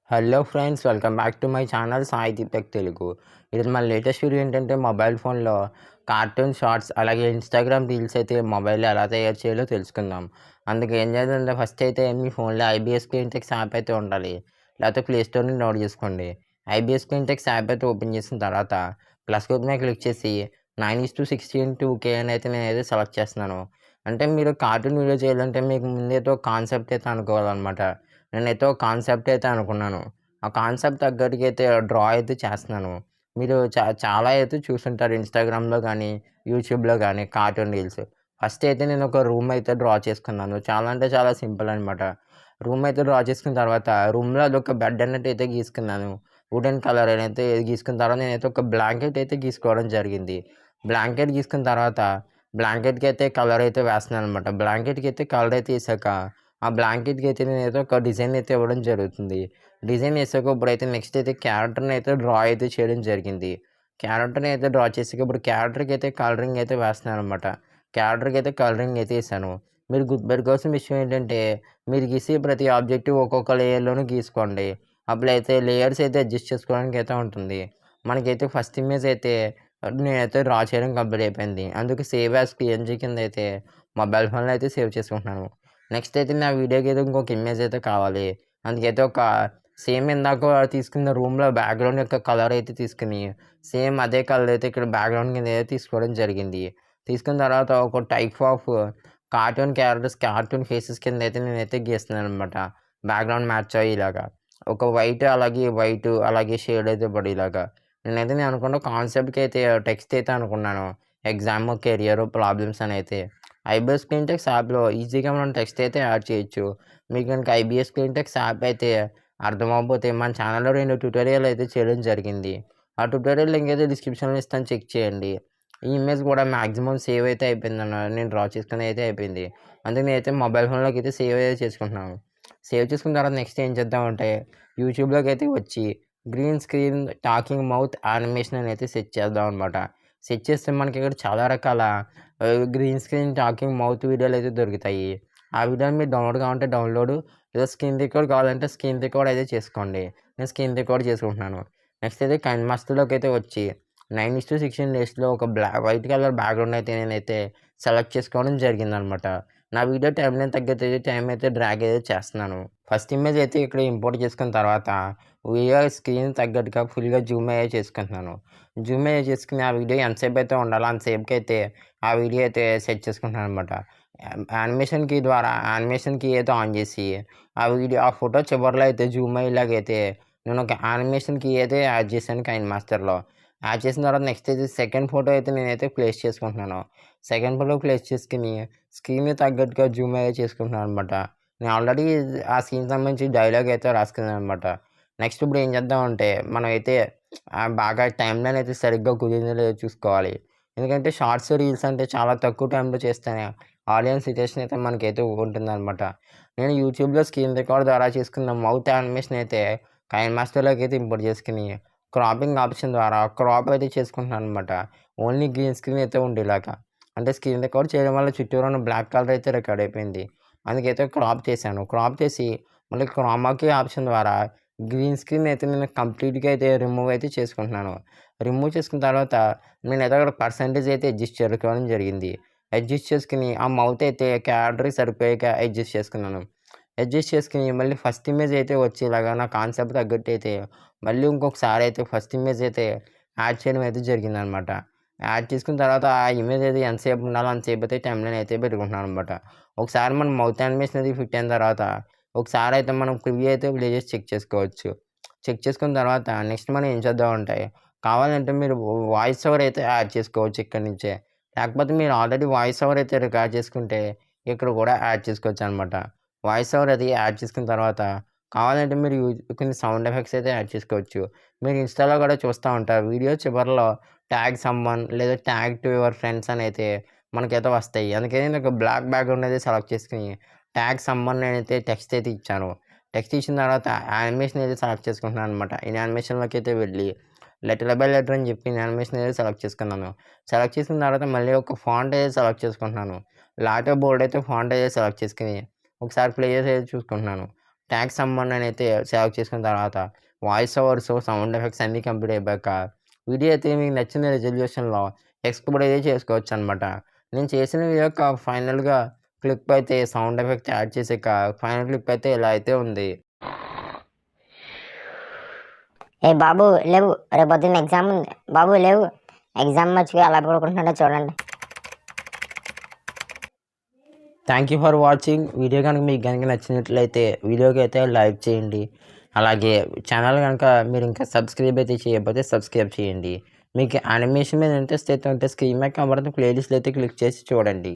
Hello friends, welcome back to my channel Sai Deepak Telugu. ఇది మన latest video ఏంటంటే మొబైల్ ఫోన్లో కార్టూన్ షార్ట్స్ అలాగే ఇన్స్టాగ్రామ్ రీల్స్ అయితే మొబైల్లో ఎలా తయారు చేయాలో తెలుసుకుందాం. అందుకు ఏం చేయాలంటే ఫస్ట్ అయితే మీ ఫోన్లో ఐబీఎస్ స్క్రీన్ టెక్స్ యాప్ అయితే ఉండాలి. లేకపోతే ప్లేస్టోర్ నుంచి డౌన్లోడ్ చేసుకోండి. ఐబీఎస్ స్క్రీన్ టెక్స్ యాప్ అయితే ఓపెన్ చేసిన తర్వాత ప్లస్ గుర్తు మీద క్లిక్ చేసి 9:16:2K అని అయితే నేనైతే సెలెక్ట్ చేస్తున్నాను. అంటే మీరు కార్టూన్ వీడియో చేయాలంటే మీకు ముందైతే ఒక కాన్సెప్ట్ అయితే అనుకోవాలన్నమాట. నేనైతే ఒక కాన్సెప్ట్ అయితే అనుకున్నాను. ఆ కాన్సెప్ట్ తగ్గట్టుగా అయితే డ్రా అయితే చేస్తున్నాను. మీరు చాలా అయితే చూసుంటారు ఇన్‌స్టాగ్రామ్‌లో గానీ, యూట్యూబ్‌లో గానీ కార్టూన్ రీల్స్. ఫస్ట్ అయితే నేను ఒక రూమ్ అయితే డ్రా చేసుకున్నాను. చాలా అంటే చాలా సింపుల్ అనమాట. రూమ్ అయితే డ్రా చేసుకున్న తర్వాత రూమ్‌లో అదొక బెడ్ అన్నట్టు అయితే గీసుకున్నాను. వుడెన్ కలర్ అయితే గీసుకున్న తర్వాత నేనైతే ఒక బ్లాంకెట్ అయితే గీసుకోవడం జరిగింది. బ్లాంకెట్ గీసుకున్న తర్వాత బ్లాంకెట్‌కి అయితే కలర్ అయితే వేస్తున్నాననమాట. బ్లాంకెట్‌కి అయితే కలర్ అయితే ఏసాక ఆ బ్లాంకెట్‌కి అయితే నేనైతే ఒక డిజైన్ అయితే ఇవ్వడం జరుగుతుంది. డిజైన్ ఏసాక ఇప్పుడైతే నెక్స్ట్ అయితే క్యారెక్టర్‌ని అయితే డ్రా అయితే చేయడం జరిగింది. క్యారెక్టర్‌ని అయితే డ్రా చేసాక ఇప్పుడు క్యారెక్టర్‌కి అయితే కలరింగ్ అయితే వేస్తున్నాననమాట. క్యారెక్టర్‌కి అయితే కలరింగ్ అయితే ఏసాను. మీరు గుర్తుపెట్టుకోవాల్సిన విషయం ఏంటంటే, మీరు గీసే ప్రతి ఆబ్జెక్టివ్ ఒక్కొక్క లేయర్‌లోనే గీసుకోండి. అప్పుడైతే లేయర్స్ అయితే అడ్జస్ట్ చేసుకోవడానికి అయితే ఉంటుంది. మనకైతే ఫస్ట్ ఇమేజ్ అయితే నేనైతే డ్రా చేయడం కంప్లీట్ అయిపోయింది. అందుకే సేవ్ యాస్ పీఎన్‌జీ కింద అయితే మొబైల్ ఫోన్‌లో అయితే సేవ్ చేసుకుంటున్నాను. నెక్స్ట్ అయితే నా వీడియోకి అయితే ఇంకొక ఇమేజ్ అయితే కావాలి. అందుకైతే ఒక సేమ్ ఇందాక తీసుకున్న రూమ్‌లో బ్యాక్‌గ్రౌండ్ యొక్క కలర్ అయితే తీసుకొని, సేమ్ అదే కలర్ అయితే ఇక్కడ బ్యాక్‌గ్రౌండ్ కింద అయితే తీసుకోవడం జరిగింది. తీసుకున్న తర్వాత ఒక type of cartoon characters, cartoon faces కింద అయితే నేనైతే గీస్తున్నాననమాట. బ్యాక్‌గ్రౌండ్ మ్యాచ్ అయ్యేలాగా. ఒక వైట్ అలాగే షేడ్ అయితే పడేలాగా. నేను అనుకున్న కాన్సెప్ట్‌కి అయితే టెక్స్ట్ అయితే అనుకున్నాను. ఎగ్జామ్, కెరియర్, ప్రాబ్లమ్స్ అనైతే. ఐబీఎస్ స్క్రీన్ టెక్స్ యాప్‌లో ఈజీగా మనం టెక్స్ట్ అయితే యాడ్ చేయొచ్చు. మీకు గనుక ఐబీఎస్ స్క్రీన్ టెక్స్ యాప్ అయితే అర్థం అవ్వకపోతే మన ఛానల్‌లో 2 ట్యుటోరియల్ అయితే చేయడం జరిగింది. ఆ ట్యుటోరియల్ లింక్ అయితే డిస్క్రిప్షన్‌లో ఇస్తాను, చెక్ చేయండి. ఈ ఇమేజ్ కూడా మాక్సిమం సేవ్ అయితే అయిపోయిందన్నమాట. నేను డ్రా చేసుకునేది అయితే అయిపోయింది. అందుకే నేనైతే మొబైల్ ఫోన్‌లోకి అయితే సేవ్ అయితే చేసుకుంటున్నాను. సేవ్ చేసుకున్న తర్వాత నెక్స్ట్ ఏం చేద్దామంటే యూట్యూబ్‌లోకి అయితే వచ్చి green screen talking mouth animation అని అయితే సెట్ చేద్దాం అనమాట. సెట్ చేస్తే మనకి ఇక్కడ చాలా రకాల గ్రీన్ స్క్రీన్ టాకింగ్ మౌత్ వీడియోలు అయితే దొరుకుతాయి. ఆ వీడియోని మీరు డౌన్లోడ్ కావాలంటే డౌన్లోడ్, లేదా స్క్రీన్ రికార్డ్ కావాలంటే స్క్రీన్ రికార్డ్ అయితే చేసుకోండి. నేను స్క్రీన్ రికార్డ్ చేసుకుంటున్నాను. నెక్స్ట్ అయితే కైన్‌మాస్టర్‌లోకి అయితే వచ్చి 9:16 డేస్‌లో ఒక వైట్ కలర్ బ్యాక్‌గ్రౌండ్ అయితే నేనైతే సెలెక్ట్ చేసుకోవడం జరిగిందనమాట. నా వీడియో టైమ్‌లైన్ తగ్గట్టు టైం అయితే డ్రాగ్ అయితే చేస్తున్నాను. ఫస్ట్ ఇమేజ్ అయితే ఇక్కడ ఇంపోర్ట్ చేసుకున్న తర్వాత వీడియో స్క్రీన్ తగ్గట్టుగా ఫుల్‌గా జూమ్ అయ్యే చేసుకుంటున్నాను. జూమ్ అయ్యే చేసుకుని ఆ వీడియో ఎంతసేపు అయితే ఉండాలో అంతసేపుకైతే ఆ వీడియో అయితే సెట్ చేసుకుంటున్నాననమాట. యానిమేషన్ కీ అయితే ఆన్ చేసి ఆ ఫోటో చివరిలో అయితే జూమ్ అయ్యేలాగైతే నేను ఒక యానిమేషన్ కీ అయితే యాడ్ చేశాను కైన్‌మాస్టర్‌లో. యాడ్ చేసిన తర్వాత నెక్స్ట్ అయితే సెకండ్ ఫోటో అయితే నేనైతే ప్లేస్ చేసుకుంటున్నాను. సెకండ్ ఫోటో ప్లేస్ చేసుకొని స్క్రీన్‌కి తగ్గట్టుగా జూమ్ అయ్యే చేసుకుంటున్నాననమాట. నేను ఆల్రెడీ ఆ సీన్‌కి సంబంధించి డైలాగ్ అయితే రాసుకున్నాననమాట. నెక్స్ట్ ఇప్పుడు ఏం చేద్దామంటే మనమైతే బాగా టైమ్‌లైన్ అయితే సరిగ్గా కుదిరిందో లేదో చూసుకోవాలి. ఎందుకంటే షార్ట్స్, రీల్స్ అంటే చాలా తక్కువ టైంలో చేస్తేనే ఆడియన్స్ రిటెన్షన్ అయితే మనకైతే ఉంటుందనమాట. నేను యూట్యూబ్‌లో స్క్రీన్ రికార్డ్ ద్వారా చేసుకున్న మౌత్ యానిమేషన్ అయితే కైన్‌మాస్టర్‌లోకి అయితే ఇంపోర్ట్ చేసుకొని క్రాపింగ్ ఆప్షన్ ద్వారా క్రాప్ అయితే చేసుకుంటున్నాననమాట. ఓన్లీ గ్రీన్ స్క్రీన్ అయితే ఉండేలాగా. అంటే స్క్రీన్ రికార్డ్ చేయడం వల్ల చుట్టూరా ఉన్న బ్లాక్ కలర్ అయితే రికార్డ్ అయిపోయింది. అందుకైతే క్రాప్ చేశాను. క్రాప్ చేసి మళ్ళీ క్రోమాకీ ఆప్షన్ ద్వారా గ్రీన్ స్క్రీన్ అయితే నేను కంప్లీట్‌గా అయితే రిమూవ్ అయితే చేసుకుంటున్నాను. రిమూవ్ చేసుకున్న తర్వాత నేనైతే అక్కడ పర్సెంటేజ్ అయితే అడ్జస్ట్ చేసుకోవడం జరిగింది. అడ్జస్ట్ చేసుకొని ఆ మౌత్ అయితే క్యారెక్టర్‌కి సరిపోయేగా అడ్జస్ట్ చేసుకున్నాను. అడ్జస్ట్ చేసుకొని మళ్ళీ ఫస్ట్ ఇమేజ్ అయితే వచ్చేలాగా నా కాన్సెప్ట్ తగ్గట్టు అయితే మళ్ళీ ఇంకొకసారి అయితే ఫస్ట్ ఇమేజ్ అయితే యాడ్ చేయడం అయితే జరిగిందనమాట. యాడ్ చేసుకున్న తర్వాత ఆ ఇమేజ్ అయితే ఎంతసేపు ఉండాలో అంతసేపు అయితే టైమ్‌లైన్ అయితే పెట్టుకుంటున్నాననమాట. ఒకసారి మనం మౌత్ యానిమేషన్ అది ఫిట్ అయిన తర్వాత ఒకసారి అయితే మనం ప్రివ్యూ అయితే ప్లే చేసి చెక్ చేసుకోవచ్చు. చెక్ చేసుకున్న తర్వాత నెక్స్ట్ మనం ఏం చేద్దామంటే కావాలంటే మీరు వాయిస్ ఓవర్ అయితే యాడ్ చేసుకోవచ్చు ఇక్కడి నుంచే. లేకపోతే మీరు ఆల్రెడీ వాయిస్ ఓవర్ అయితే రికార్డ్ చేసుకుంటే ఇక్కడ కూడా యాడ్ చేసుకోవచ్చనమాట. వాయిస్ ఓవర్ అది యాడ్ చేసుకున్న తర్వాత కావాలంటే మీరు కొన్ని సౌండ్ ఎఫెక్ట్స్ అయితే యాడ్ చేసుకోవచ్చు. మీరు ఇన్‌స్టాలో కూడా చూస్తా ఉంటారు. వీడియో చివరిలో ట్యాగ్ సమ్‌వన్ లేదా ట్యాగ్ టు యువర్ ఫ్రెండ్స్ అని అయితే మనకైతే వస్తాయి. అందుకని నేను ఒక బ్లాక్ బ్యాక్‌గ్రౌండ్ అయితే సెలెక్ట్ చేసుకొని ట్యాగ్ సమ్‌వన్ నేనైతే టెక్స్ట్ అయితే ఇచ్చాను. టెక్స్ట్ ఇచ్చిన తర్వాత యానిమేషన్ అయితే సెలెక్ట్ చేసుకుంటున్నాననమాట. ఈ యానిమేషన్‌లోకి అయితే వెళ్ళి లెటర్ బై లెటర్ అని చెప్పి యానిమేషన్ అయితే సెలెక్ట్ చేసుకున్నాను. సెలెక్ట్ చేసుకున్న తర్వాత మళ్ళీ ఒక ఫాంట్ అయితే సెలెక్ట్ చేసుకుంటున్నాను. లాటో బోల్డ్ అయితే ఫాంట్ అయితే సెలెక్ట్ చేసుకొని ఒకసారి ప్లే చేసి అయితే చూసుకుంటున్నాను. ట్యాగ్ సమ్మన్ అనైతే సెలెక్ట్ చేసుకున్న తర్వాత వాయిస్ ఓవర్స్, సౌండ్ ఎఫెక్ట్స్ అన్నీ కంప్లీట్ అయిపోయాక వీడియో అయితే మీకు నచ్చిన రిజల్యూషన్‌లో ఎక్స్‌పోర్ట్ అయితే చేసుకోవచ్చనమాట. నేను చేసిన వీడియోకి ఫైనల్‌గా క్లిప్ అయితే సౌండ్ ఎఫెక్ట్స్ యాడ్ చేసాక ఫైనల్ క్లిప్ అయితే ఇలా అయితే ఉంది. ఏ బాబు లేవు, రేపు పొద్దున్న ఎగ్జామ్ ఉంది. బాబు లేవు, ఎగ్జామ్ మర్చిపోయి అలా పడుకుంటున్నాడో చూడండి. Thank you for watching. Video కనుక మీకు గనుక నచ్చినట్లయితే వీడియోకి అయితే లైక్ చేయండి. అలాగే ఛానల్ కనుక మీరు ఇంకా సబ్స్క్రైబ్ అయితే చేయకపోతే సబ్స్క్రైబ్ చేయండి. మీకు యానిమేషన్ మీద ఇంట్రెస్ట్ అయితే ఉంటే స్క్రీన్ మీద కనబడుతున్న ప్లేలిస్ట్‌లో అయితే క్లిక్ చేసి చూడండి.